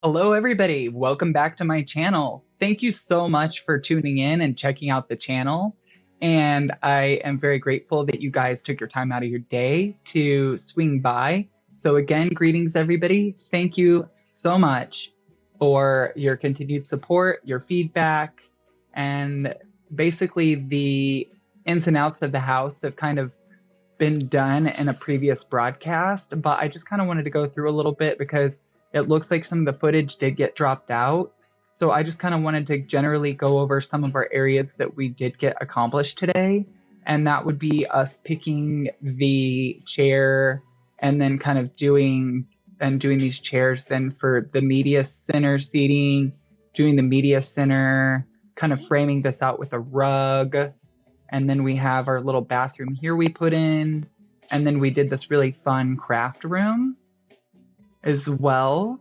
Hello, everybody. Welcome back to my channel. Thank you so much for tuning in and checking out the channel. And I am very grateful that you guys took your time out of your day to swing by. So again, greetings, everybody. Thank you so much for your continued support, your feedback, and basically the ins and outs of the house have kind of been done in a previous broadcast, but I just kind of wanted to go through a little bit because it looks like some of the footage did get dropped out. So I just kind of wanted to generally go over some of our areas that we did get accomplished today. And that would be us picking the chair and then kind of doing these chairs then for the media center seating, doing the media center, kind of framing this out with a rug. And then we have our little bathroom here we put in. And then we did this really fun craft room as well.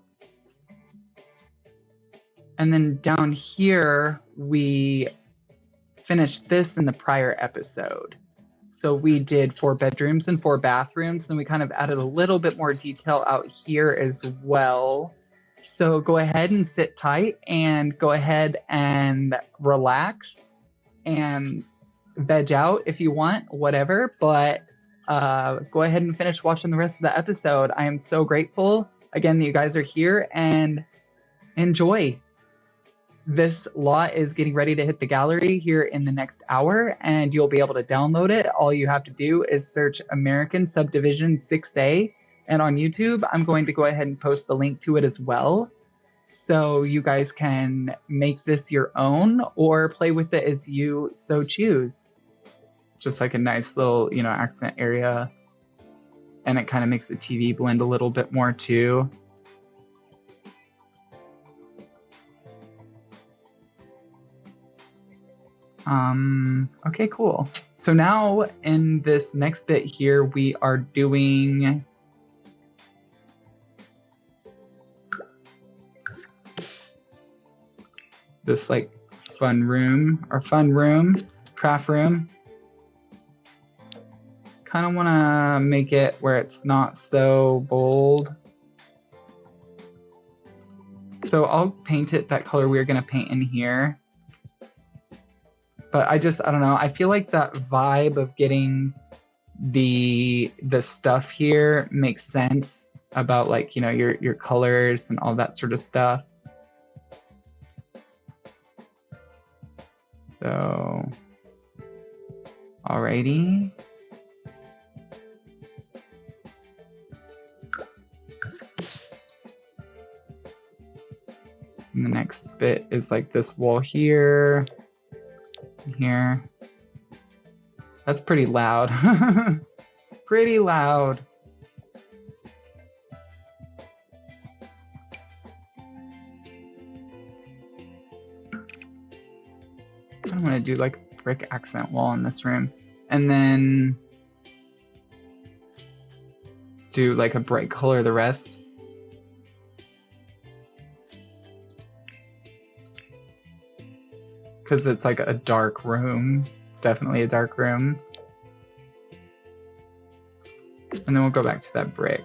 And then down here, we finished this in the prior episode. So we did 4 bedrooms and 4 bathrooms, and we kind of added a little bit more detail out here as well. So go ahead and sit tight and go ahead and relax and veg out if you want, whatever, but go ahead and finish watching the rest of the episode. I am so grateful again that you guys are here and enjoy. This lot is getting ready to hit the gallery here in the next hour, and you'll be able to download it. All you have to do is search American Subdivision 6A, and on YouTube, I'm going to go ahead and post the link to it as well. So you guys can make this your own or play with it as you so choose. Just like a nice little, accent area. And it kind of makes the TV blend a little bit more too. Okay, cool. So now in this next bit here, we are doing this like fun room, craft room. Kind of want to make it where it's not so bold. So I'll paint it that color we were going to paint in here. But I don't know. I feel like that vibe of getting the stuff here makes sense about like, your colors and all that sort of stuff. So, alrighty. And the next bit is like this wall here. Here. That's pretty loud. Pretty loud. I'm gonna do like a brick accent wall in this room. And then do like a bright color the rest. Because it's like a dark room. Definitely a dark room. And then we'll go back to that brick.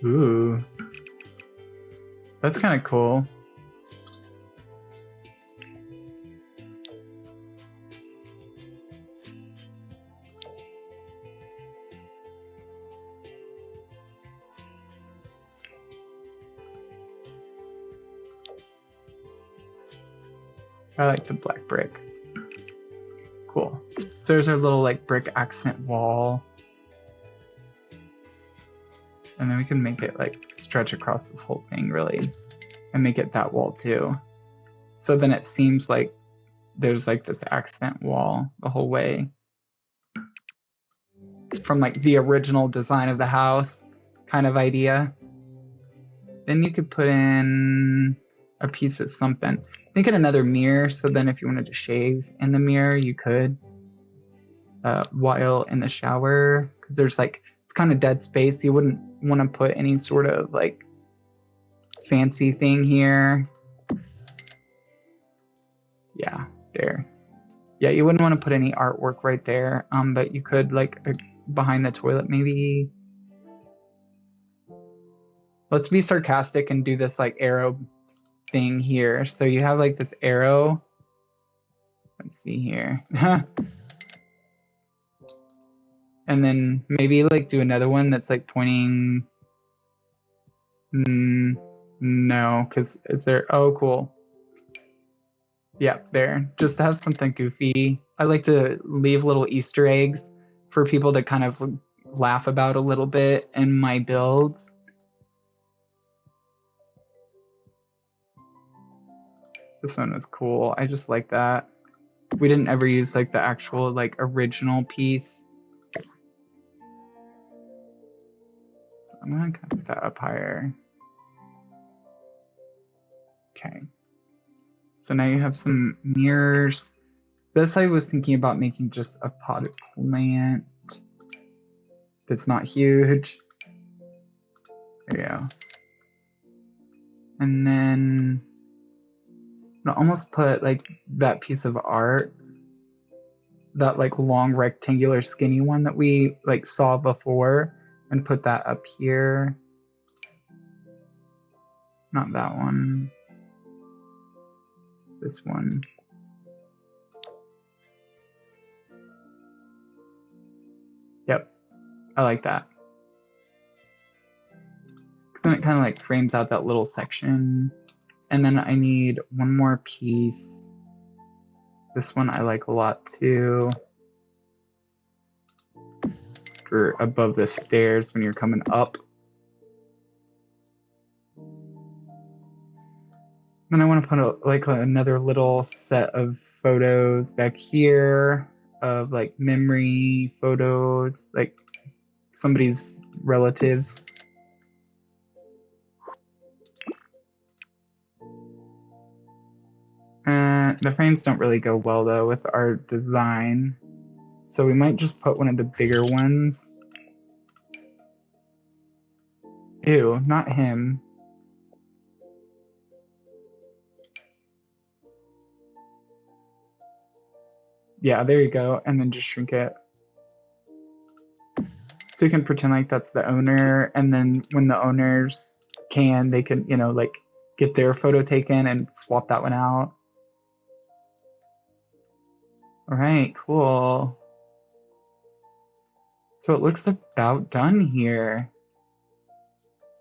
Ooh. That's kind of cool. I like the black brick. Cool. So there's our little like brick accent wall. And then we can make it like stretch across this whole thing really. And make it that wall too. So then it seems like there's like this accent wall the whole way. From like the original design of the house kind of idea. Then you could put in a piece of something. Think of another mirror, so then if you wanted to shave in the mirror, you could while in the shower, because there's like, it's kind of dead space. You wouldn't want to put any sort of like fancy thing here. Yeah, there. Yeah, you wouldn't want to put any artwork right there, but you could like behind the toilet maybe. Let's be sarcastic and do this like arrow thing here. So you have like this arrow. Let's see here. And then maybe like do another one that's like pointing. No, because is there? Oh, cool. Yeah, there. Just to have something goofy. I like to leave little Easter eggs for people to kind of laugh about a little bit in my builds. This one was cool. I just like that. We didn't ever use like the actual like original piece. So I'm gonna kind of put that up higher. Okay. So now you have some mirrors. This I was thinking about making just a potted plant that's not huge. There you go. And then I'll almost put like that piece of art, that like long rectangular skinny one that we like saw before, and put that up here. Not that one. This one. Yep, I like that. Because then it kind of like frames out that little section. And then I need one more piece. This one I like a lot too. For above the stairs when you're coming up. Then I want to put like another little set of photos back here of like memory photos, like somebody's relatives. The frames don't really go well though with our design, so we might just put one of the bigger ones. Ew, not him. Yeah, there you go, and then just shrink it. So you can pretend like that's the owner, and then when the owners can, they can, you know, like get their photo taken and swap that one out. All right, cool. So it looks about done here.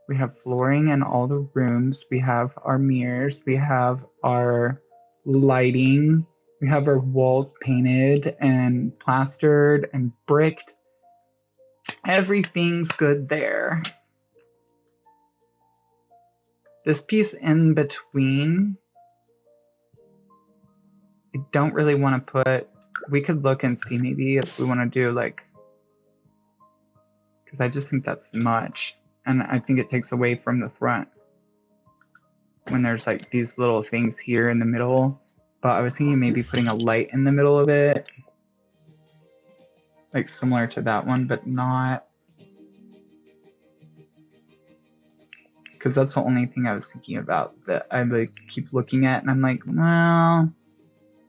We have flooring in all the rooms. We have our mirrors. We have our lighting. We have our walls painted and plastered and bricked. Everything's good there. This piece in between, I don't really want to put, we could look and see maybe if we want to do like, because I just think that's much. And I think it takes away from the front when there's like these little things here in the middle. But I was thinking maybe putting a light in the middle of it, like similar to that one, but not. Because that's the only thing I was thinking about that I like keep looking at, and I'm like, well,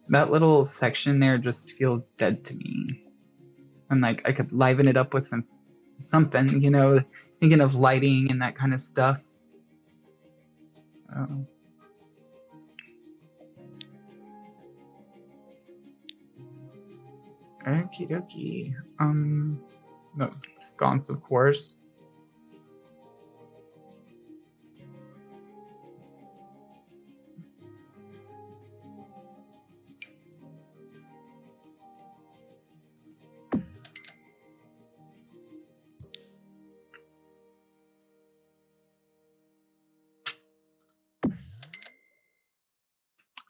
that little section there just feels dead to me. And like I could liven it up with something, you know, thinking of lighting and that kind of stuff. Oh. Okie dokie. No, sconce, of course.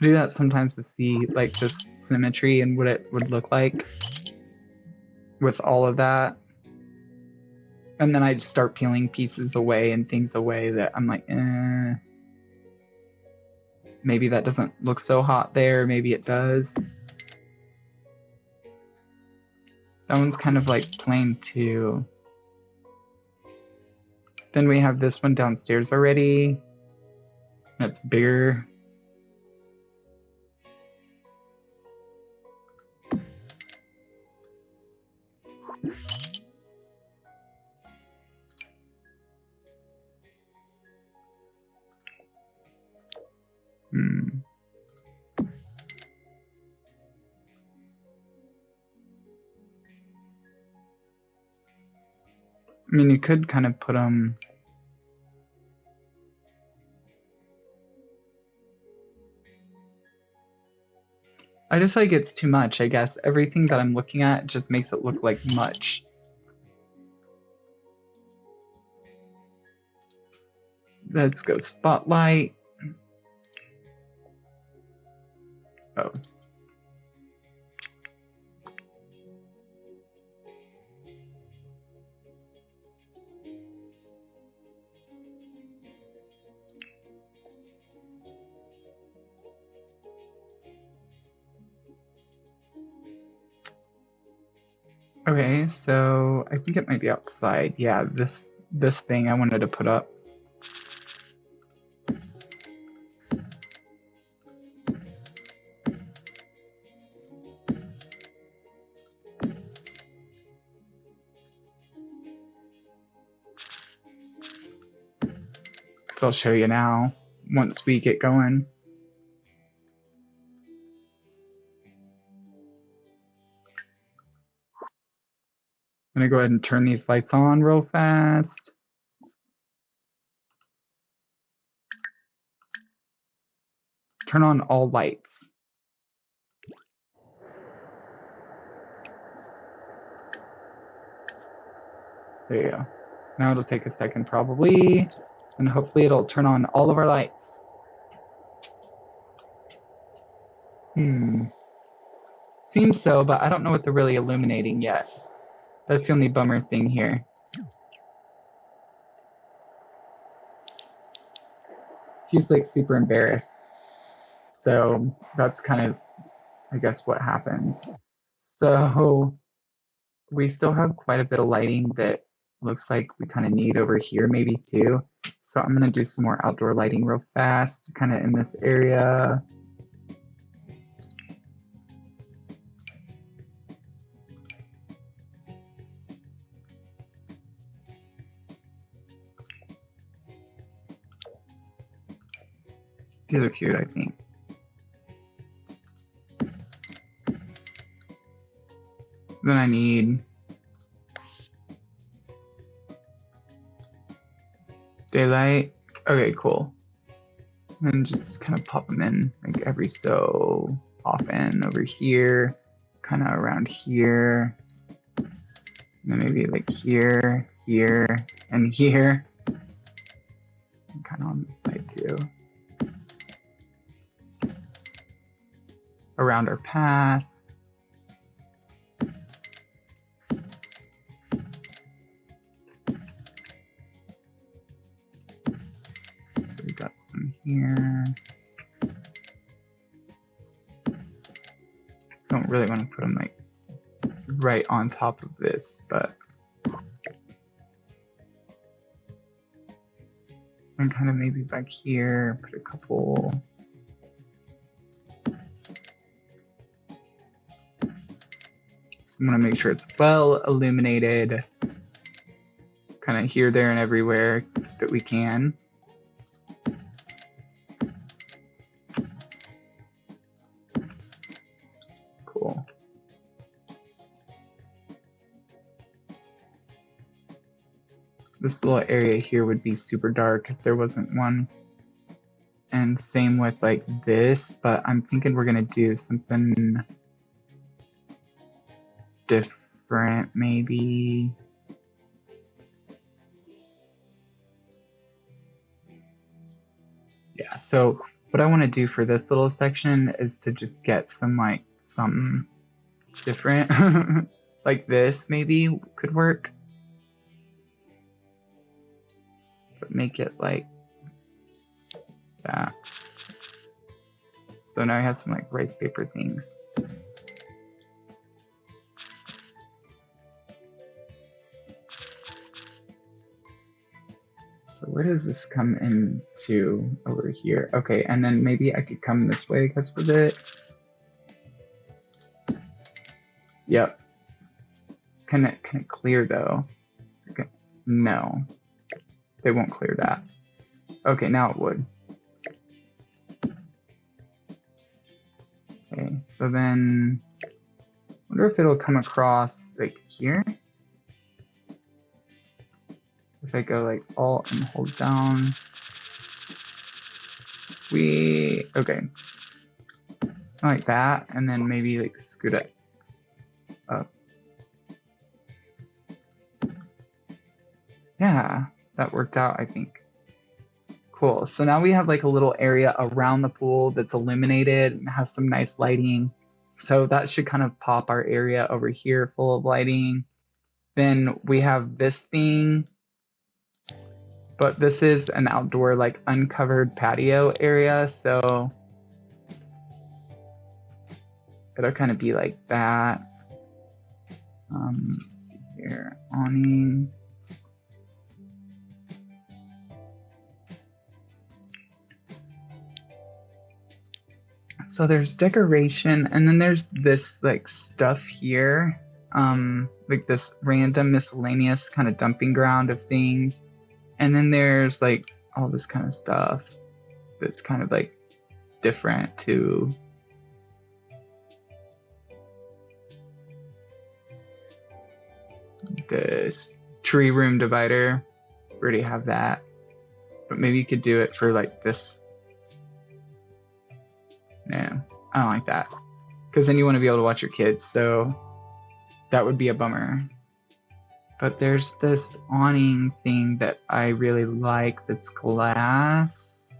I do that sometimes to see like just symmetry and what it would look like with all of that. And then I just start peeling pieces away and things away that I'm like, maybe that doesn't look so hot there. Maybe it does. That one's kind of like plain too. Then we have this one downstairs already. That's bigger. I mean, you could kind of put them... I just like it's too much, I guess. Everything that I'm looking at just makes it look like much. Let's go spotlight. Oh. Okay, so I think it might be outside. Yeah, this thing I wanted to put up. So I'll show you now once we get going. I'm gonna go ahead and turn these lights on real fast. Turn on all lights. There you go. Now it'll take a second probably, and hopefully it'll turn on all of our lights. Seems so, but I don't know what they're really illuminating yet. That's the only bummer thing here. He's like super embarrassed. So that's kind of, I guess, what happens. So we still have quite a bit of lighting that looks like we kind of need over here maybe too. So I'm gonna do some more outdoor lighting real fast, kind of in this area. These are cute, I think. So then I need daylight. Okay, cool. And just kind of pop them in like every so often over here, kind of around here. And then maybe like here, here, and here. And kind of on this side too. Around our path. So we got some here. Don't really want to put them like right on top of this, but and kind of maybe back here, put a couple. So I want to make sure it's well illuminated, kind of here, there, and everywhere that we can. Cool. This little area here would be super dark if there wasn't one. And same with like this, but I'm thinking we're gonna do something different maybe. Yeah, so what I want to do for this little section is to just get some like something different. Like this maybe could work. But make it like that. So now I have some like rice paper things. So where does this come into over here? Okay, and then maybe I could come this way because with it. Yep. Can it clear though? No, they won't clear that. Okay, now it would. Okay, so then I wonder if it'll come across like here. If I go like Alt and hold down, okay, like that, and then maybe like scoot it up. Yeah, that worked out, I think. Cool. So now we have like a little area around the pool that's illuminated and has some nice lighting. So that should kind of pop our area over here full of lighting. Then we have this thing, but this is an outdoor like uncovered patio area. So it'll kind of be like that. Let's see here, awning. So there's decoration, and then there's this like stuff here, like this random miscellaneous kind of dumping ground of things. And then there's like all this kind of stuff that's kind of like different too. This tree room divider, we already have that, but maybe you could do it for like this. No, I don't like that, because then you want to be able to watch your kids, so that would be a bummer. But there's this awning thing that I really like that's glass,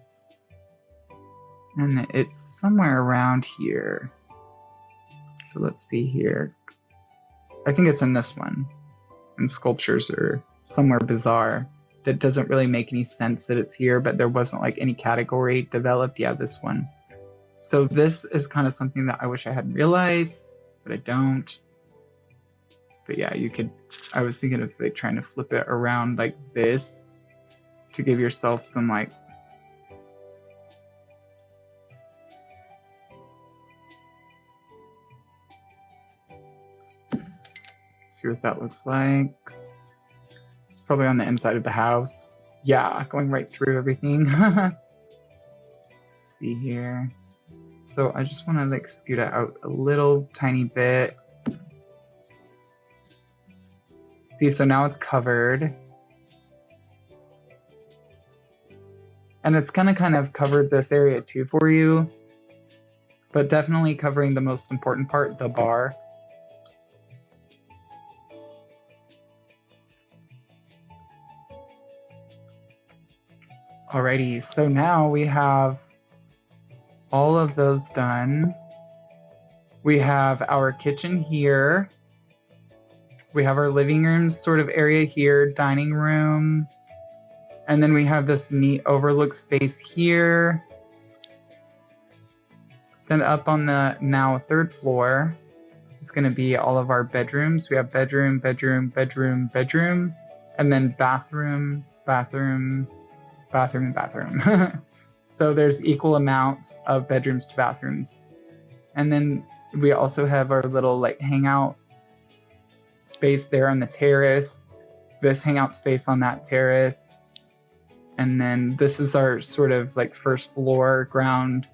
and it's somewhere around here. So let's see here. I think it's in this one. And sculptures are somewhere bizarre that doesn't really make any sense that it's here, but there wasn't like any category developed. Yeah, this one. So this is kind of something that I wish I had in real life, but I don't. But yeah, you could, I was thinking of like trying to flip it around like this to give yourself some like, see what that looks like. It's probably on the inside of the house. Yeah, going right through everything. See here. So I just want to like scoot it out a little tiny bit. See, so now it's covered. And it's gonna kind of cover this area too for you, but definitely covering the most important part, the bar. Alrighty, so now we have all of those done. We have our kitchen here. We have our living room sort of area here, dining room. And then we have this neat overlook space here. Then up on the now third floor is going to be all of our bedrooms. We have bedroom, bedroom, bedroom, bedroom, and then bathroom, bathroom, bathroom, and bathroom. So there's equal amounts of bedrooms to bathrooms. And then we also have our little like hangout space there on the terrace, this hangout space on that terrace. And then this is our sort of like first floor ground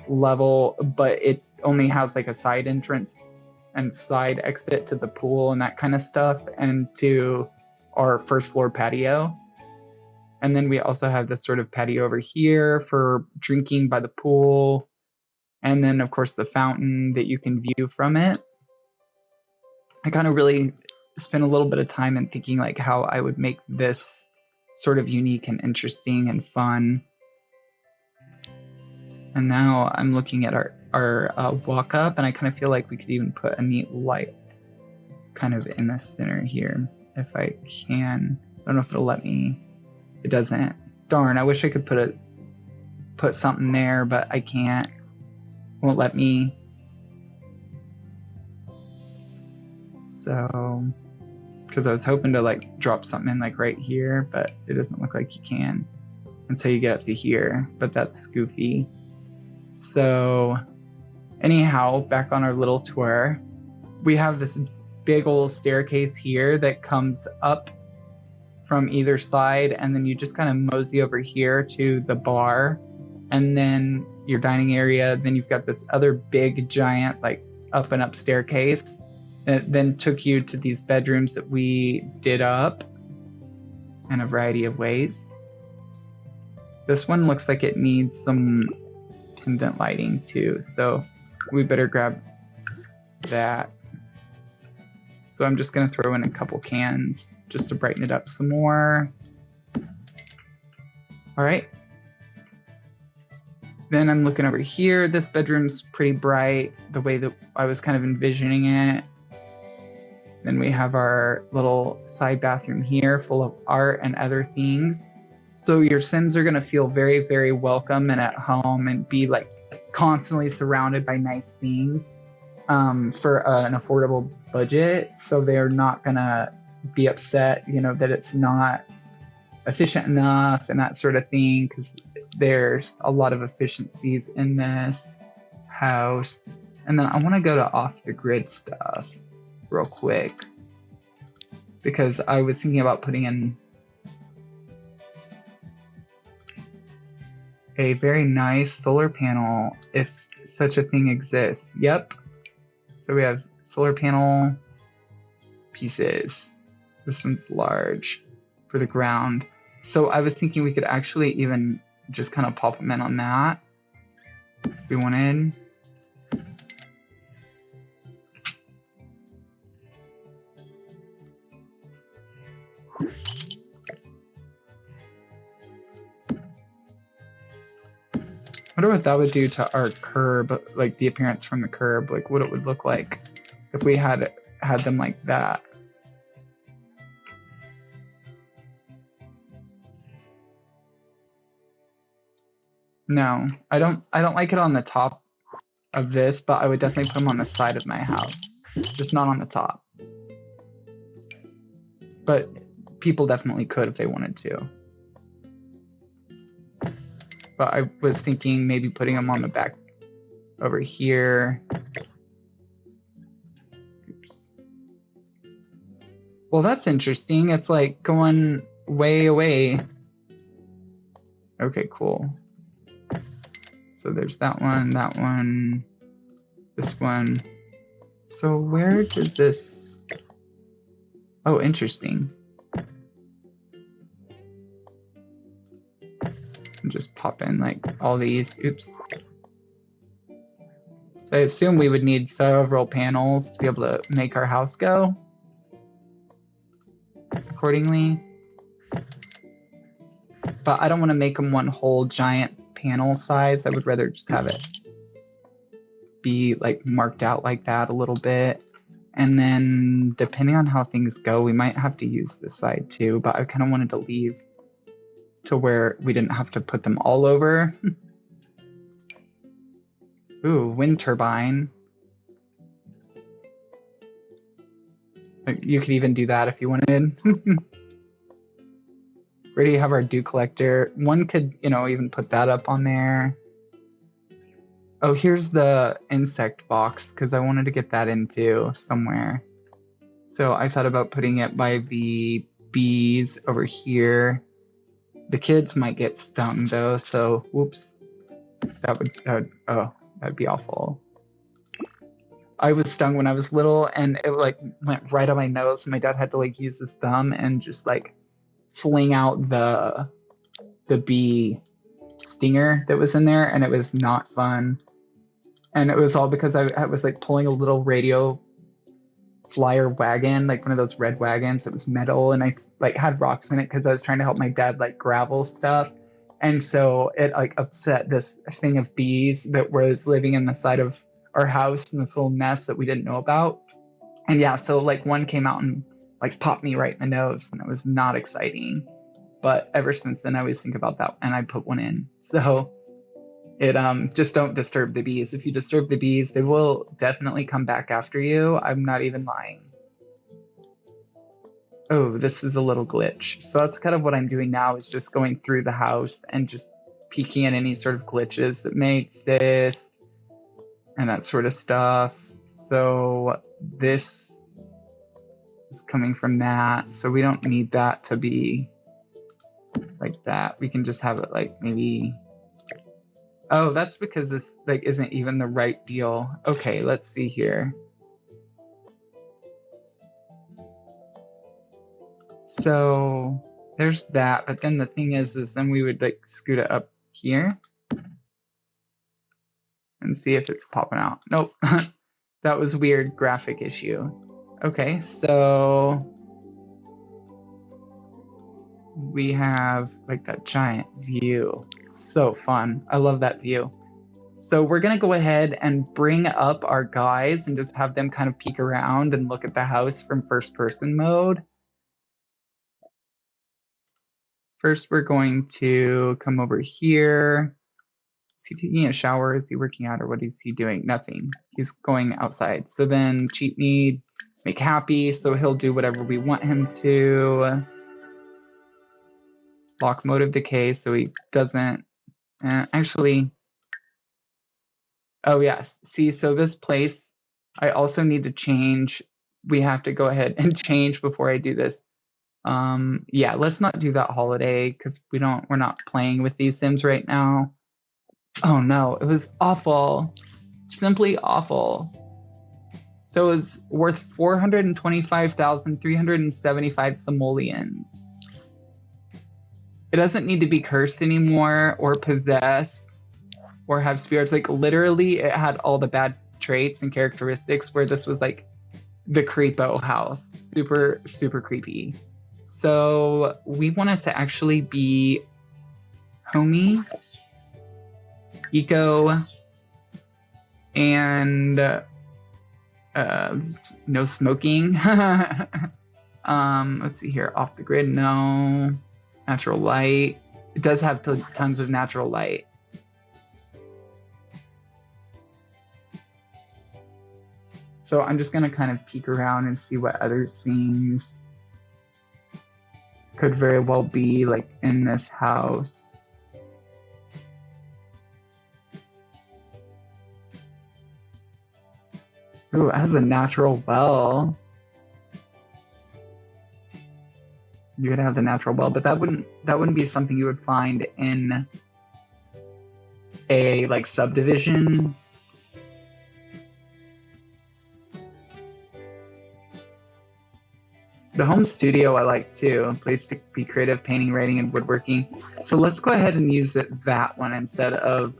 level, but it only has like a side entrance and side exit to the pool and that kind of stuff, and to our first floor patio. And then we also have this sort of patio over here for drinking by the pool. And then of course the fountain that you can view from it. I kind of really spent a little bit of time in thinking like how I would make this sort of unique and interesting and fun. And now I'm looking at our walk up, and I kind of feel like we could even put a neat light kind of in the center here if I can. I don't know if it'll let me. It doesn't. Darn, I wish I could put something there, but I can't. Won't let me. So, because I was hoping to like drop something in like right here, but it doesn't look like you can until you get up to here, but that's goofy. So anyhow, back on our little tour, we have this big old staircase here that comes up from either side, and then you just kind of mosey over here to the bar and then your dining area. Then you've got this other big giant like up and up staircase that then took you to these bedrooms that we did up. in a variety of ways. This one looks like it needs some pendant lighting too, so we better grab that. So I'm just gonna throw in a couple cans just to brighten it up some more. All right. Then I'm looking over here. This bedroom's pretty bright, the way that I was kind of envisioning it. Then we have our little side bathroom here full of art and other things. So your Sims are gonna feel very, very welcome and at home and be like constantly surrounded by nice things for an affordable budget. So they're not gonna be upset, you know, that it's not efficient enough and that sort of thing, because there's a lot of efficiencies in this house. And then I want to go to off the grid stuff real quick, because I was thinking about putting in a very nice solar panel if such a thing exists. Yep. So we have solar panel pieces. This one's large for the ground. So I was thinking we could actually even just kind of pop them in on that if we wanted. I wonder what that would do to our curb, like the appearance from the curb, like what it would look like if we had them like that. No, I don't like it on the top of this, but I would definitely put them on the side of my house, just not on the top. But people definitely could if they wanted to. But I was thinking maybe putting them on the back over here. Oops. Well, that's interesting. It's like going way away. Okay, cool. So there's that one, this one. So where does this... Oh, interesting. And just pop in like all these. Oops. So I assume we would need several panels to be able to make our house go accordingly. But I don't want to make them one whole giant panel size. I would rather just have it be like marked out like that a little bit. And then depending on how things go, we might have to use this side too, but I kind of wanted to leave to where we didn't have to put them all over. Ooh, wind turbine. You could even do that if you wanted. We already have our dew collector. One could, you know, even put that up on there. Oh, here's the insect box, because I wanted to get that into somewhere. So I thought about putting it by the bees over here. The kids might get stung though, so whoops. That'd be awful. I was stung when I was little and it like went right on my nose. My dad had to like use his thumb and just like fling out the bee stinger that was in there, and it was not fun. And it was all because I was like pulling a little radio flyer wagon, like one of those red wagons that was metal, and I like had rocks in it because I was trying to help my dad like gravel stuff. And so it like upset this thing of bees that was living in the side of our house in this little nest that we didn't know about. And yeah, so like one came out and like popped me right in the nose, and it was not exciting. But ever since then I always think about that and I put one in. So it just don't disturb the bees. If you disturb the bees, they will definitely come back after you. I'm not even lying. Oh, this is a little glitch. So that's kind of what I'm doing now, is just going through the house and just peeking at any sort of glitches that may exist and that sort of stuff. So this is coming from that. So we don't need that to be like that. We can just have it like maybe... Oh, that's because this like isn't even the right deal. Okay, let's see here. So there's that. But then the thing is then we would like scoot it up here and see if it's popping out. Nope. That was weird graphic issue. Okay, so we have like that giant view. It's so fun. I love that view. So we're gonna go ahead and bring up our guys and just have them kind of peek around and look at the house from first person mode. First, we're going to come over here. Is he taking a shower? Is he working out, or what is he doing? Nothing. He's going outside. So then cheat need, make happy. So he'll do whatever we want him to. Lock mode of decay, so he doesn't actually. Oh yes. See, so this place, I also need to change. We have to go ahead and change before I do this. Yeah, let's not do that holiday because we're not playing with these sims right now. Oh no, it was awful. Simply awful. So it's worth 425,375 simoleons. It doesn't need to be cursed anymore or possessed or have spirits. Like literally it had all the bad traits and characteristics where this was like the creepo house. Super, super creepy. So we want it to actually be homey, eco, and no smoking. Let's see here, off the grid, no. Natural light. It does have tons of natural light. So I'm just gonna kind of peek around and see what other scenes could very well be like in this house. Ooh, it has a natural well. You could have the natural well, but that wouldn't be something you would find in a like subdivision. The home studio I like too. A place to be creative, painting, writing, and woodworking. So let's go ahead and use that one instead of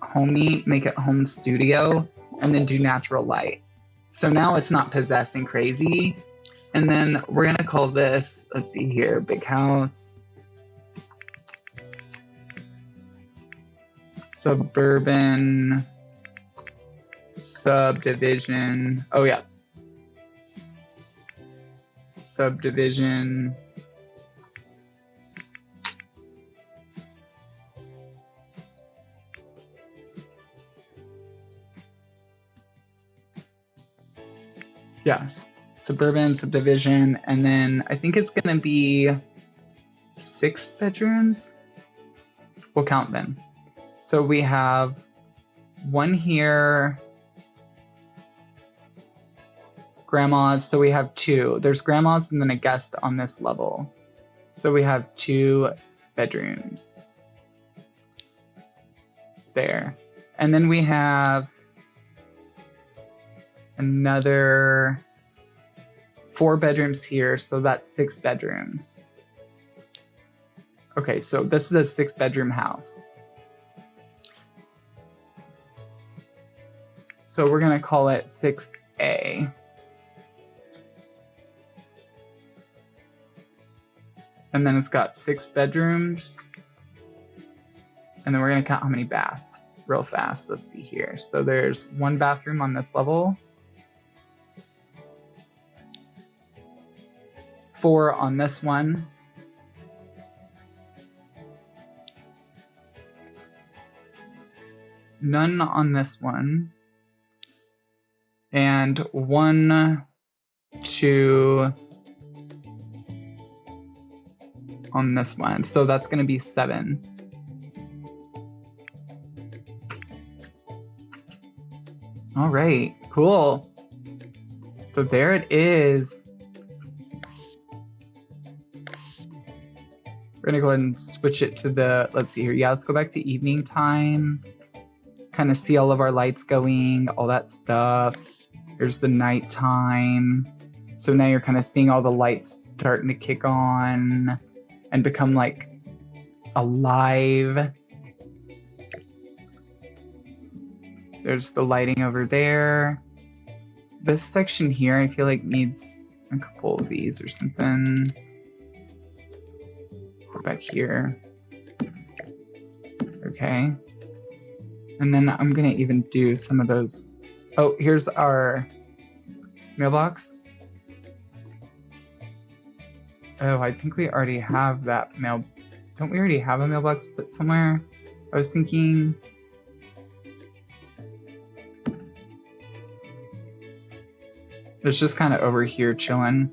homey, make it home studio, and then do natural light. So now it's not possessing crazy. And then we're gonna call this, let's see here, big house. Suburban subdivision. Oh yeah. Subdivision. Yes, suburban subdivision, and then I think it's gonna be 6 bedrooms. We'll count them. So we have one here. Grandma's, so we have 2. There's grandma's and then a guest on this level. So we have 2 bedrooms there. And then we have another 4 bedrooms here, so that's 6 bedrooms. Okay, so this is a 6-bedroom house. So we're gonna call it 6A. And then it's got 6 bedrooms. And then we're gonna count how many baths real fast. Let's see here. So there's 1 bathroom on this level. 4 on this one. None on this one. And 1, 2 on this one. So that's going to be 7. All right, cool. So there it is. We're gonna go ahead and switch it to the, let's see here. Yeah, let's go back to evening time. Kind of see all of our lights going, all that stuff. Here's the nighttime. So now you're kind of seeing all the lights starting to kick on and become like alive. There's the lighting over there. This section here, I feel like needs a couple of these or something. Go back here. Okay. And then I'm gonna even do some of those. Oh, here's our mailbox. Oh, I think we already have that mail. Don't we already have a mailbox put somewhere? I was thinking. It's just kind of over here chilling.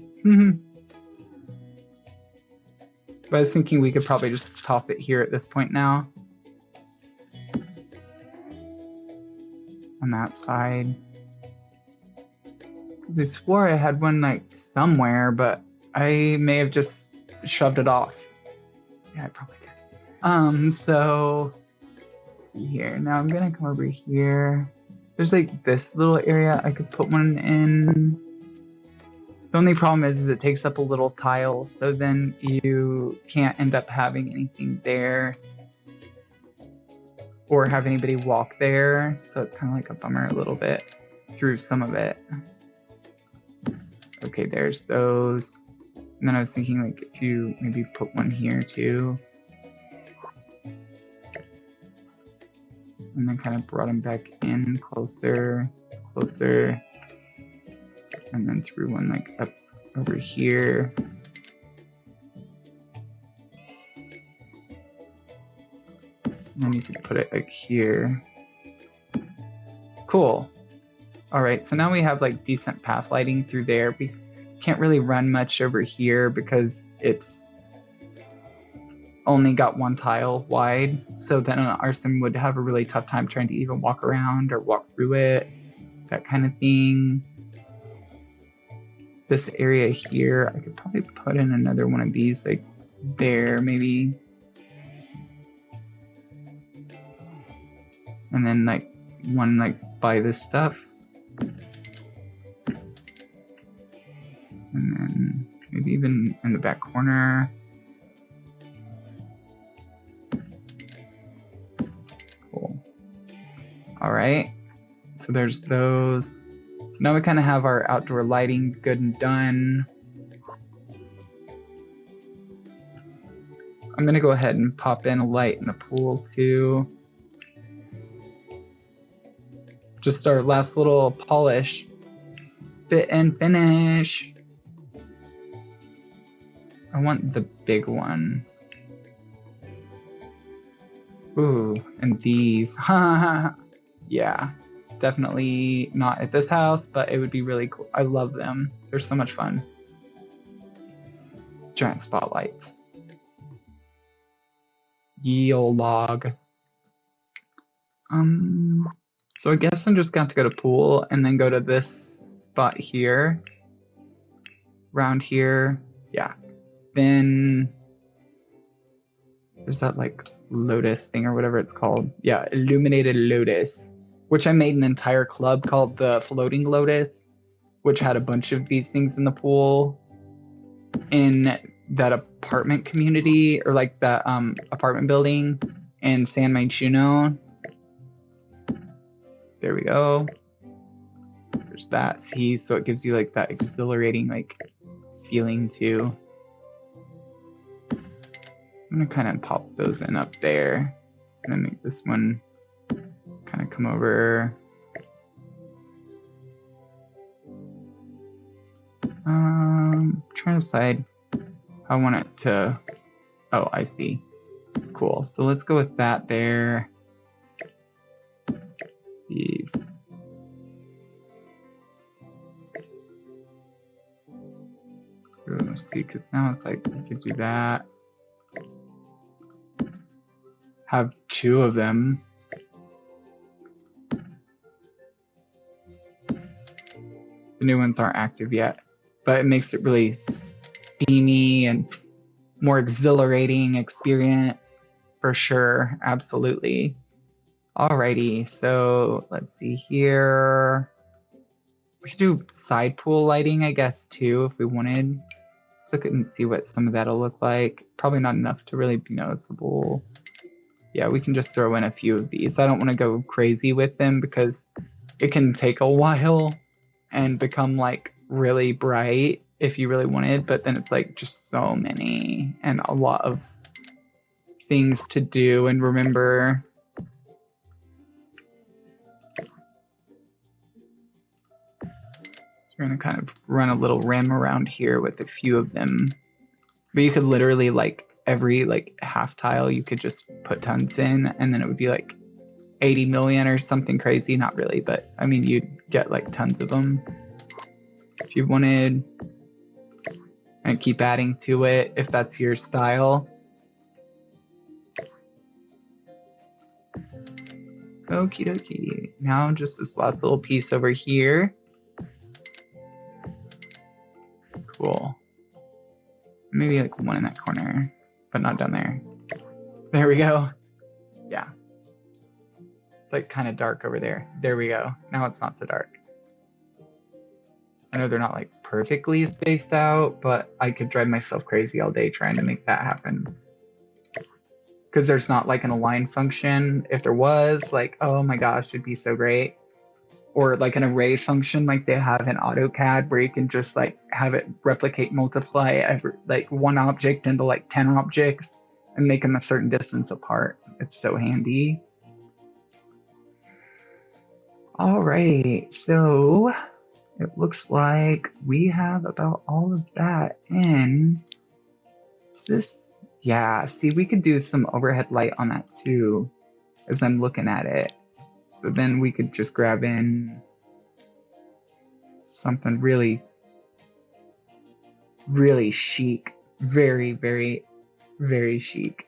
But I was thinking we could probably just toss it here at this point now. On that side. Because I swore I had one like somewhere, but I may have just shoved it off. Yeah, I probably did. So let's see here. Now I'm gonna come over here. There's like this little area I could put one in. The only problem is it takes up a little tile, so then you can't end up having anything there or have anybody walk there. So it's kind of like a bummer a little bit through some of it. Okay, there's those. And then I was thinking like if you maybe put one here too. And then kind of brought them back in closer, closer. And then threw one like up over here. And then you could put it like here. Cool. All right, so now we have like decent path lighting through there. We can't really run much over here because it's only got one tile wide. So then an arson would have a really tough time trying to even walk around or walk through it, that kind of thing. This area here, I could probably put in another one of these like there maybe. And then like one like by this stuff. And then maybe even in the back corner. Cool. All right, so there's those. So now we kind of have our outdoor lighting good and done. I'm gonna go ahead and pop in a light in the pool too. Just our last little polish. Fit and finish. I want the big one. Ooh, and these. Yeah. Definitely not at this house, but it would be really cool. I love them. They're so much fun. Giant spotlights. Yield log. So I guess I'm just going to go to pool and then go to this spot here. Around here. Yeah. Then there's that like lotus thing or whatever it's called. Yeah, illuminated lotus. Which I made an entire club called the Floating Lotus, which had a bunch of these things in the pool in that apartment community, or like that apartment building in San Myshuno. There we go. There's that. See, so it gives you like that exhilarating like feeling too. I'm gonna kind of pop those in up there. I'm gonna make this one kind of come over. Trying to decide how I want it to. Oh, I see. Cool. So let's go with that there. These. Let's see, because now it's like I could do that. Have two of them. The new ones aren't active yet, but it makes it really steamy and more exhilarating experience for sure. Absolutely. Alrighty, so let's see here. We should do side pool lighting, I guess, too, if we wanted. Let's look and see what some of that'll look like. Probably not enough to really be noticeable. Yeah, we can just throw in a few of these. I don't want to go crazy with them because it can take a while and become like really bright if you really wanted, but then it's like just so many and a lot of things to do and remember. So we're gonna kind of run a little rim around here with a few of them. But you could literally like every like half tile you could just put tons in and then it would be like 80 million or something crazy. Not really, but I mean you'd get like tons of them if you wanted, and keep adding to it if that's your style. Okie dokie. Now just this last little piece over here. Cool. Maybe like one in that corner, but not down there. There we go. Yeah. It's like kind of dark over there. There we go. Now it's not so dark. I know they're not like perfectly spaced out, but I could drive myself crazy all day trying to make that happen. Because there's not like an align function. If there was, like, oh my gosh, it'd be so great. Or like an array function like they have in AutoCAD where you can just like have it replicate, multiply like one object into like 10 objects and make them a certain distance apart. It's so handy. All right, so it looks like we have about all of that in. Is this? Yeah, see, we could do some overhead light on that too as I'm looking at it. So then we could just grab in something really, really chic. Very, very, very chic.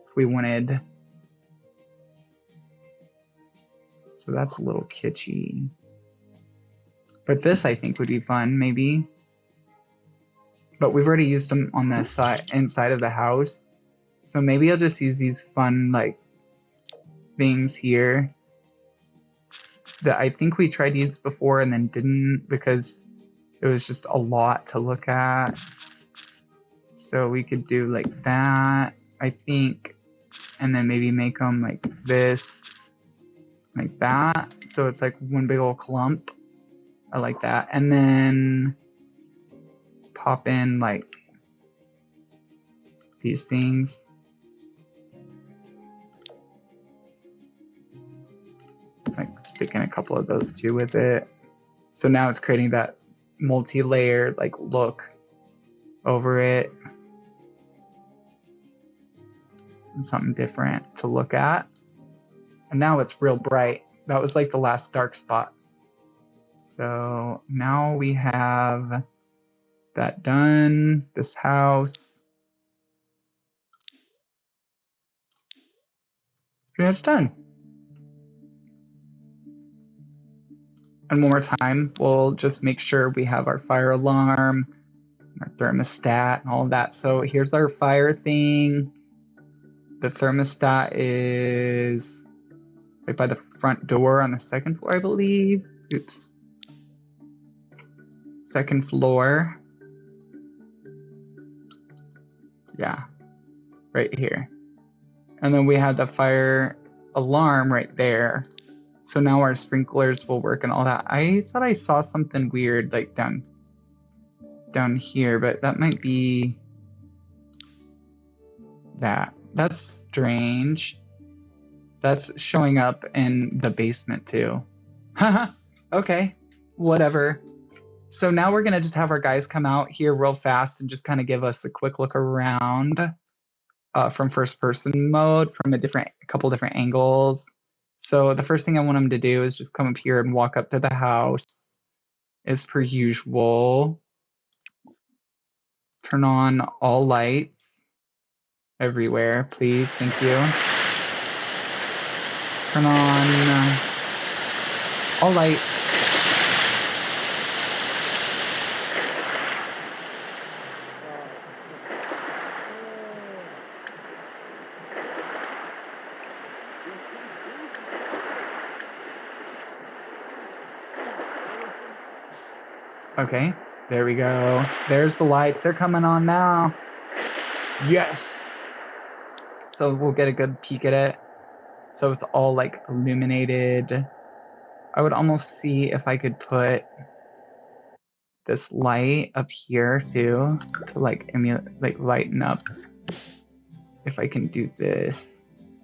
If we wanted. So that's a little kitschy. But this I think would be fun, maybe. But we've already used them on the side, inside of the house. So maybe I'll just use these fun like things here that I think we tried to use before and then didn't because it was just a lot to look at. So we could do like that, I think, and then maybe make them like this, like that. So it's like one big old clump. I like that. And then pop in like these things. Like stick in a couple of those too with it. So now it's creating that multi-layered like look over it. And something different to look at. And now it's real bright. That was like the last dark spot. So now we have that done, this house. Pretty much done. And one more time, we'll just make sure we have our fire alarm, our thermostat, and all of that. So here's our fire thing. The thermostat is right by the front door on the second floor, I believe. Oops. Second floor. Yeah, right here. And then we have the fire alarm right there. So now our sprinklers will work and all that. I thought I saw something weird like down here, but that might be that. That's strange. That's showing up in the basement too. Haha, okay, whatever. So now we're gonna just have our guys come out here real fast and just kind of give us a quick look around from first person mode from a couple different angles. So the first thing I want them to do is just come up here and walk up to the house as per usual. Turn on all lights everywhere, please. Thank you. Turn on all lights. Okay, There we go. There's the lights. They're coming on now. Yes. So we'll get a good peek at it. So it's all like illuminated. I would almost see if I could put this light up here too to like emulate, like lighten up. If I can do this,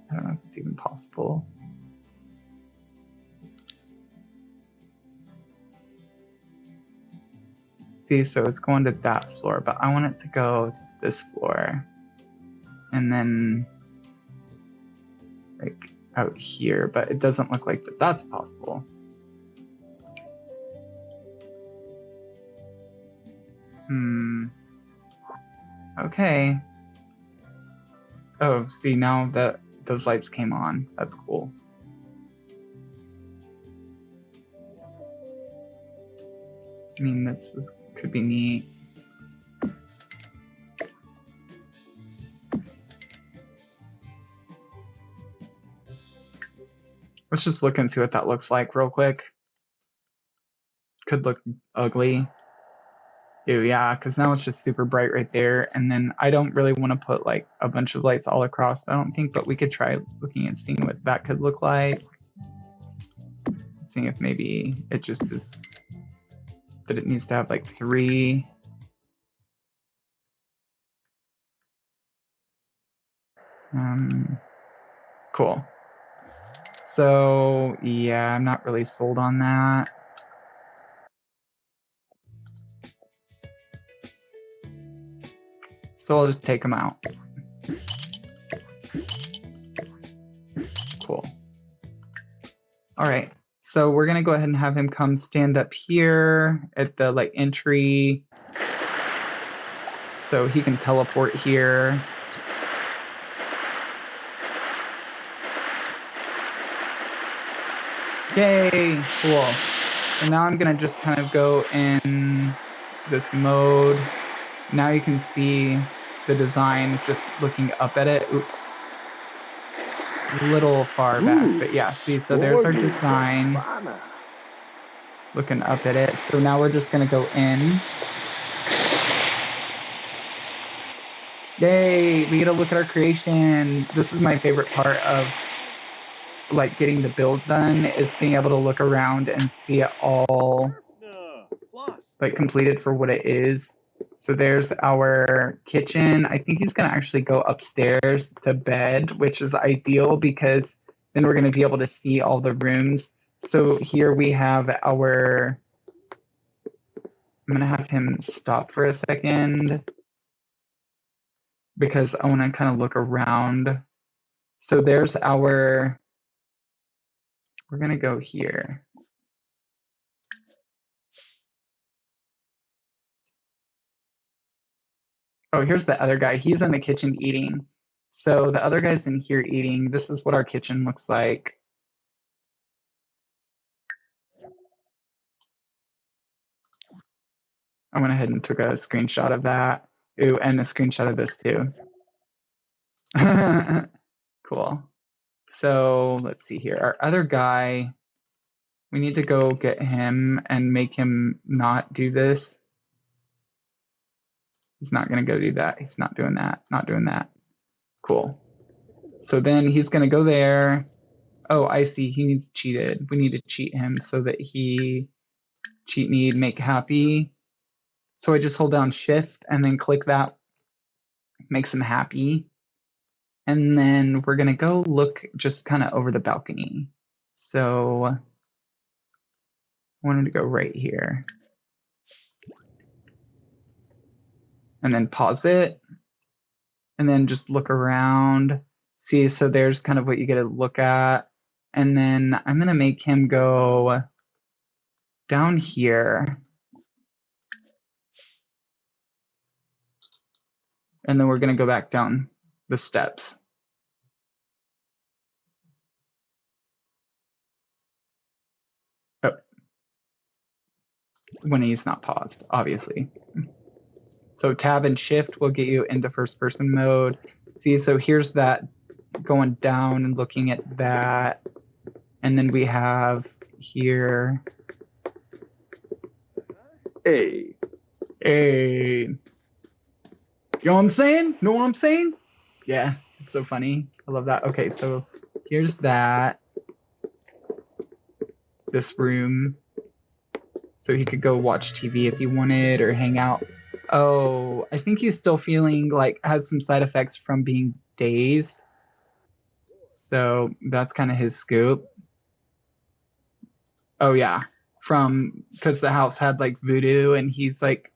I don't know if it's even possible. See, so it's going to that floor, but I want it to go to this floor. And then like out here, but it doesn't look like that's possible. Okay. Oh, see, now that those lights came on. That's cool. I mean, this could be neat. Let's just look and see what that looks like real quick. Could look ugly. Ew, yeah, because now it's just super bright right there. And then I don't really want to put like a bunch of lights all across, I don't think, but we could try looking and seeing what that could look like. Seeing if maybe it just is that it needs to have like 3. Cool. So yeah, I'm not really sold on that. So I'll just take them out. Cool. All right. So we're gonna go ahead and have him come stand up here at the like entry. So he can teleport here. Yay, cool. So now I'm gonna just kind of go in this mode. Now you can see the design just looking up at it. Oops. A little far back, but yeah, see, so there's our design. Looking up at it. So now we're just gonna go in. Yay, we get to look at our creation. This is my favorite part of like getting the build done, is being able to look around and see it all like completed for what it is. So there's our kitchen. I think he's gonna actually go upstairs to bed, which is ideal because then we're gonna be able to see all the rooms. So here we have our, I'm gonna have him stop for a second because I wanna kind of look around. So there's our, we're gonna go here. Oh, here's the other guy. He's in the kitchen eating. So the other guy's in here eating. This is what our kitchen looks like. I went ahead and took a screenshot of that. Ooh, and a screenshot of this too. Cool. So let's see here. Our other guy, we need to go get him and make him not do this. He's not gonna go do that. He's not doing that, not doing that. Cool. So then he's gonna go there. Oh, I see, he needs cheated. We need to cheat him so that he, cheat need, make happy. So I just hold down shift and then click that, makes him happy. And then we're gonna go look just kind of over the balcony. So I wanted to go right here. And then pause it. And then just look around. See, so there's kind of what you get to look at. And then I'm gonna make him go down here. And then we're gonna go back down the steps. Oh. When he's not paused, obviously. So tab and shift will get you into first person mode. See, so here's that going down and looking at that. And then we have here. Hey. Hey, you know what I'm saying? Know what I'm saying? Yeah, it's so funny. I love that. Okay, so here's that. This room. So he could go watch TV if he wanted or hang out. Oh, I think he's still feeling like has some side effects from being dazed. So that's kind of his scoop. Oh yeah, from because the house had like voodoo and he's like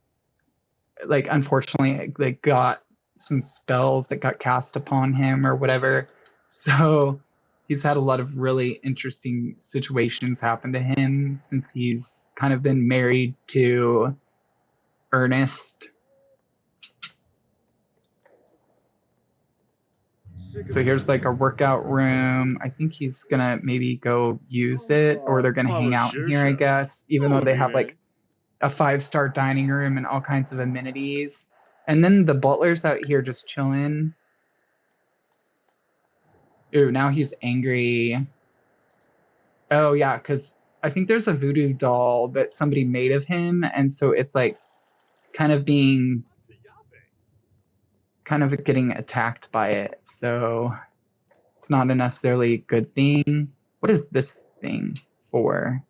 unfortunately like got some spells that got cast upon him or whatever. So he's had a lot of really interesting situations happen to him since he's kind of been married to Ernest. So here's like a workout room. I think he's gonna maybe go use it, or they're gonna hang out in here, I guess, even though they have like a 5-star dining room and all kinds of amenities. And then the butler's out here just chilling. Ooh, now he's angry. Oh yeah, because I think there's a voodoo doll that somebody made of him, and so it's like kind of getting attacked by it. So it's not a necessarily good thing. What is this thing for?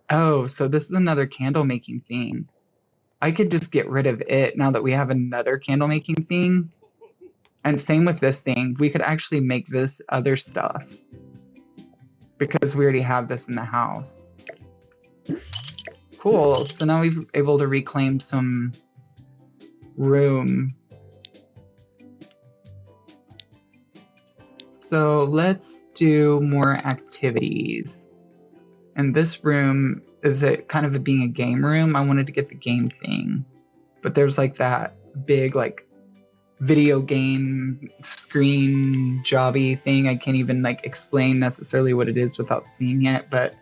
Oh, so this is another candle making thing. I could just get rid of it now that we have another candle making thing. And same with this thing. We could actually make this other stuff because we already have this in the house. Cool. So now we've able to reclaim some room. So let's do more activities. And this room is it kind of being a game room. I wanted to get the game thing, but there's like that big like video game screen jobby thing. I can't even like explain necessarily what it is without seeing it, but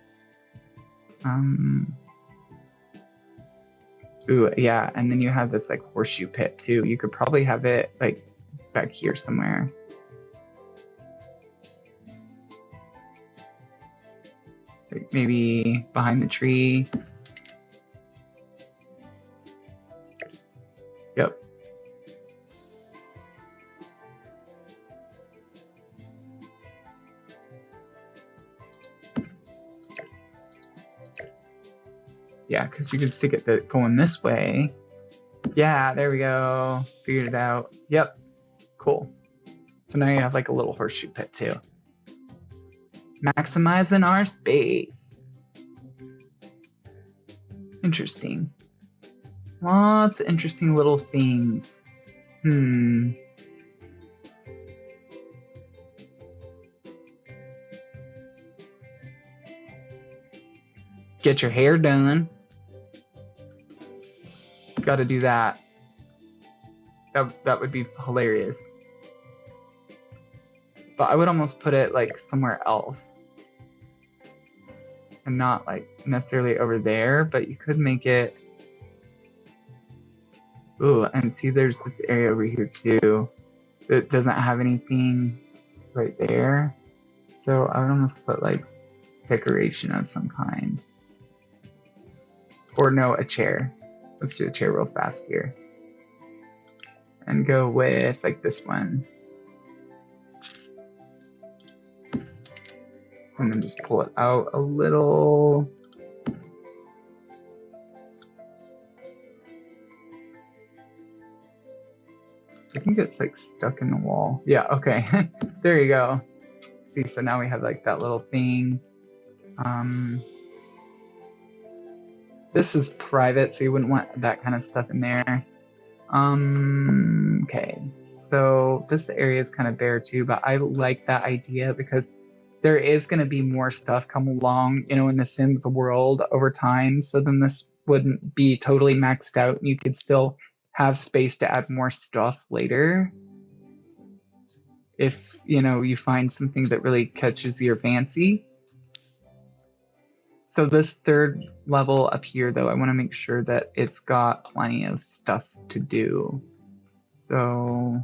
ooh, yeah, and then you have this like horseshoe pit too. You could probably have it like back here somewhere. Like maybe behind the tree. Yep. Yeah, because you can stick it going this way. Yeah, there we go. Figured it out. Yep. Cool. So now you have like a little horseshoe pit too. Maximizing our space. Interesting. Lots of interesting little things. Get your hair done. Got to do that. That would be hilarious. But I would almost put it like somewhere else. And not like necessarily over there, but you could make it. Ooh, and see there's this area over here too that doesn't have anything right there. So I would almost put like decoration of some kind. Or no, a chair. Let's do a chair real fast here. And go with like this one. And then just pull it out a little. I think it's like stuck in the wall. Yeah, okay. There you go. See, so now we have like that little thing. This is private, so you wouldn't want that kind of stuff in there. Okay. So this area is kind of bare too, but I like that idea because there is going to be more stuff come along, you know, in the Sims world over time. So then this wouldn't be totally maxed out and you could still have space to add more stuff later. If, you know, you find something that really catches your fancy. So this third level up here, though, I want to make sure that it's got plenty of stuff to do. So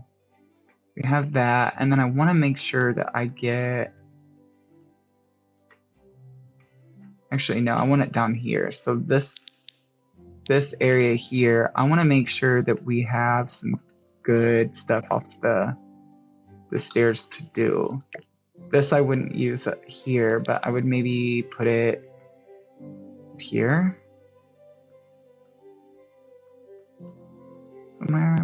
we have that. And then I want to make sure that I get Actually, no, I want it down here. So this area here, I want to make sure that we have some good stuff off the stairs to do. This I wouldn't use here, but I would maybe put it here somewhere.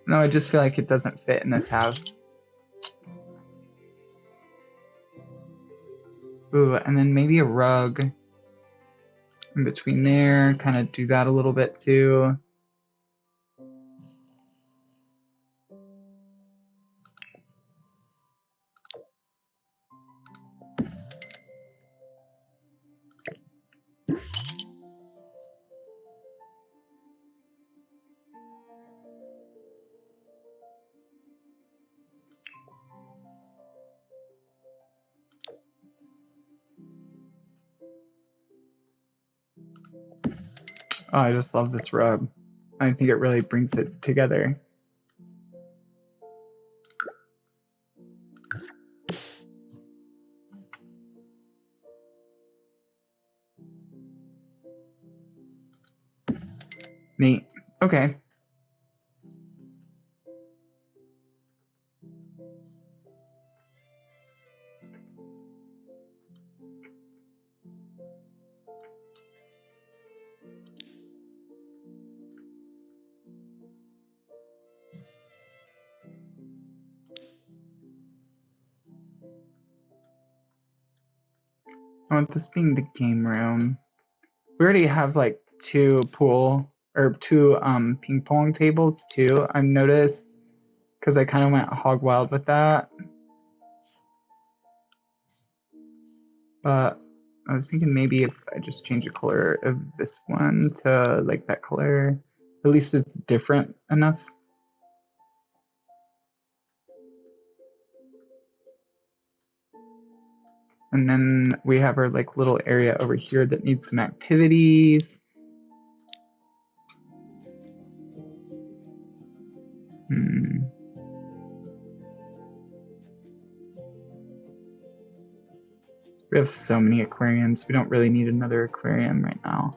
No, I just feel like it doesn't fit in this house. Ooh, and then maybe a rug in between there, kind of do that a little bit too. Oh, I just love this rug. I think it really brings it together. Neat. Okay. I want this being the game room. We already have like two ping pong tables too, I've noticed, because I kind of went hog wild with that. But I was thinking maybe if I just change the color of this one to like that color, at least it's different enough. And then we have our like little area over here that needs some activities. We have so many aquariums. We don't really need another aquarium right now.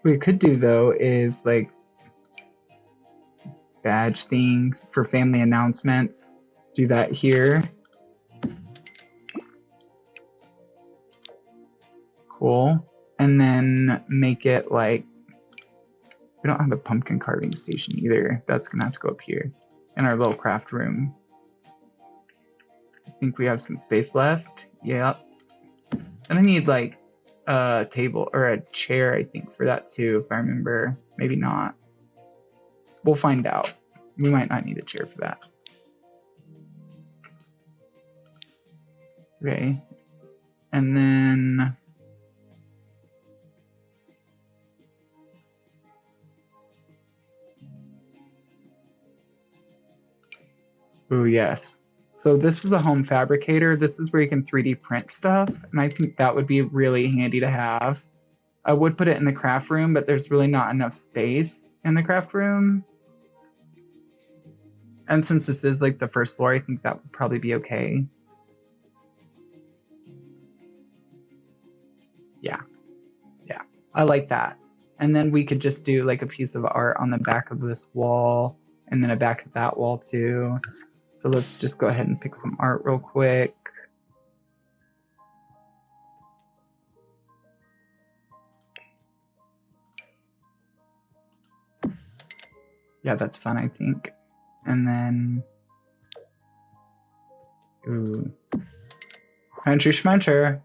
What we could do though is like badge things for family announcements. Do that here. Cool. And then make it like, we don't have a pumpkin carving station either. That's gonna have to go up here in our little craft room. I think we have some space left. Yep. And I need like a table or a chair, I think, for that too, if I remember. Maybe not. We'll find out. We might not need a chair for that. Okay. And then oh yes. So this is a home fabricator. This is where you can 3D print stuff, and I think that would be really handy to have. I would put it in the craft room, but there's really not enough space in the craft room. And since this is like the first floor, I think that would probably be okay. Yeah, yeah, I like that. And then we could just do like a piece of art on the back of this wall and then a back of that wall too. So let's just go ahead and pick some art real quick. Yeah, that's fun, I think. And then, ooh, Hunchy Schmuncher.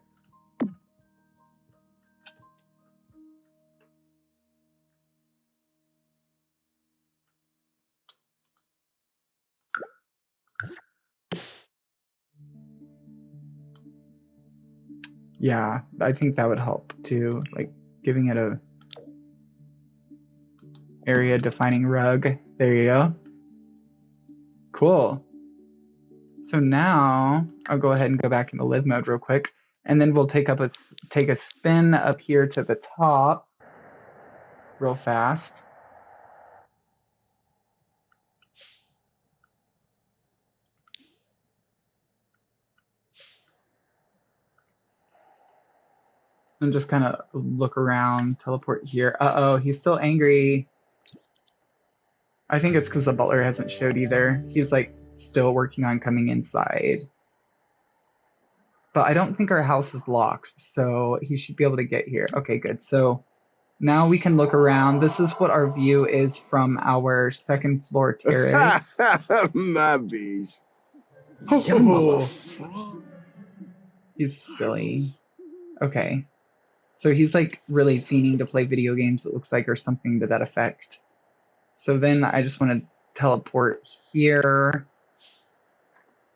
Yeah, I think that would help too, like giving it a area defining rug. There you go. Cool. So now I'll go ahead and go back into live mode real quick, and then we'll take a spin up here to the top real fast. And just kind of look around, teleport here. Uh-oh, he's still angry. I think it's because the butler hasn't showed either. He's like still working on coming inside. But I don't think our house is locked, so he should be able to get here. Okay, good. So now we can look around. This is what our view is from our second floor terrace. My bees. Oh, he's silly. Okay. So he's like really fiending to play video games, it looks like, or something to that effect. So then I just want to teleport here.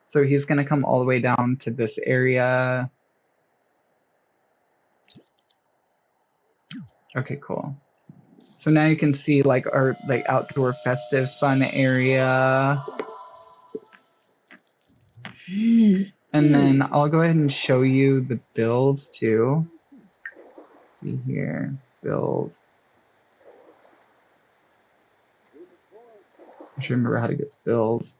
So he's going to come all the way down to this area. Okay, cool. So now you can see like our like outdoor festive fun area. And then I'll go ahead and show you the bills too. Let's see here, bills. I should remember how to get to bills.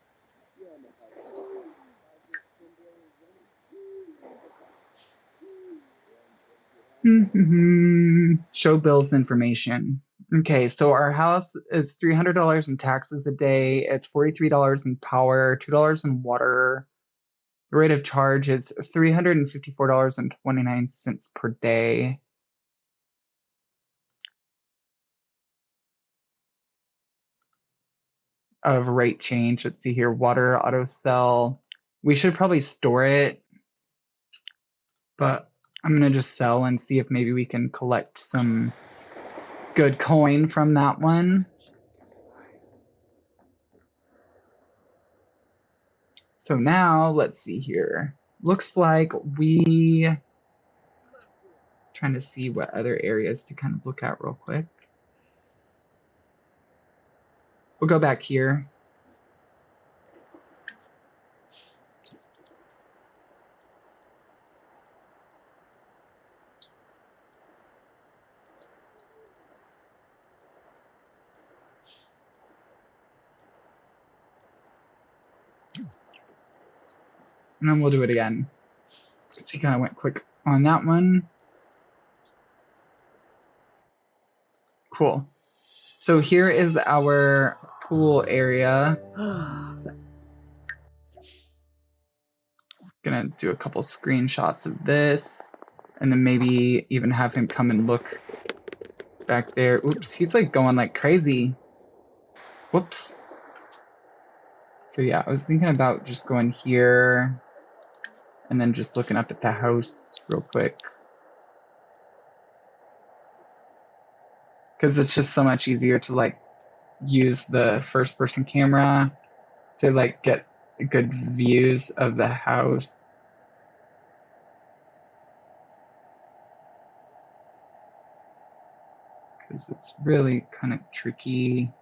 Show bills information. Okay, so our house is $300 in taxes a day. It's $43 in power, $2 in water. The rate of charge is $354.29 per day. Of rate change. Let's see here, water, auto sell. We should probably store it, but I'm gonna just sell and see if maybe we can collect some good coin from that one. So now let's see here. Looks like trying to see what other areas to kind of look at real quick. We'll go back here. And then we'll do it again. See, kind of went quick on that one. Cool. So here is our pool area. Gonna do a couple screenshots of this, and then maybe even have him come and look back there. Oops, he's like going like crazy. Whoops. So yeah, I was thinking about just going here and then just looking up at the house real quick. Because it's just so much easier to like use the first person camera to like get good views of the house. Because it's really kind of tricky.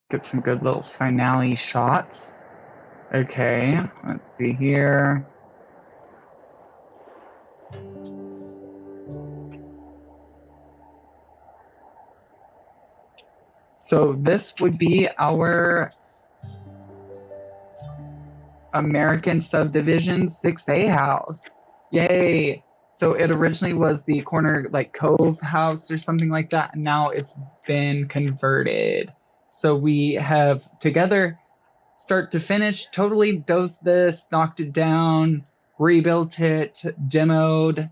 Get some good little finale shots. Okay, let's see here. So this would be our American Subdivision 6A house. Yay! So it originally was the corner like cove house or something like that, and now it's been converted. So we have together, start to finish, totally dosed this, knocked it down, rebuilt it, demoed,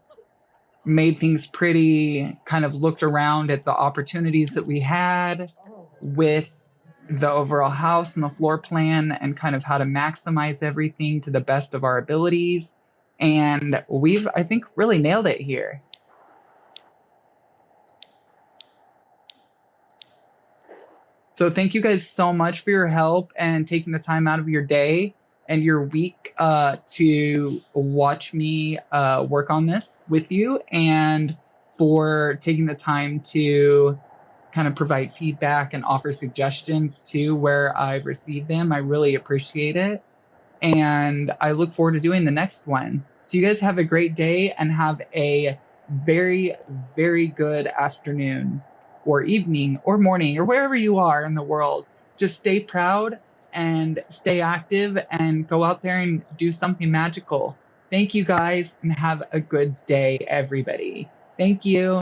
made things pretty, kind of looked around at the opportunities that we had with the overall house and the floor plan and kind of how to maximize everything to the best of our abilities. And we've, I think, really nailed it here. So thank you guys so much for your help and taking the time out of your day and your week to watch me work on this with you, and for taking the time to kind of provide feedback and offer suggestions too where I've received them. I really appreciate it. And I look forward to doing the next one. So you guys have a great day and have a very, very good afternoon or evening or morning or wherever you are in the world. Just stay proud and stay active and go out there and do something magical. Thank you guys and have a good day, everybody. Thank you.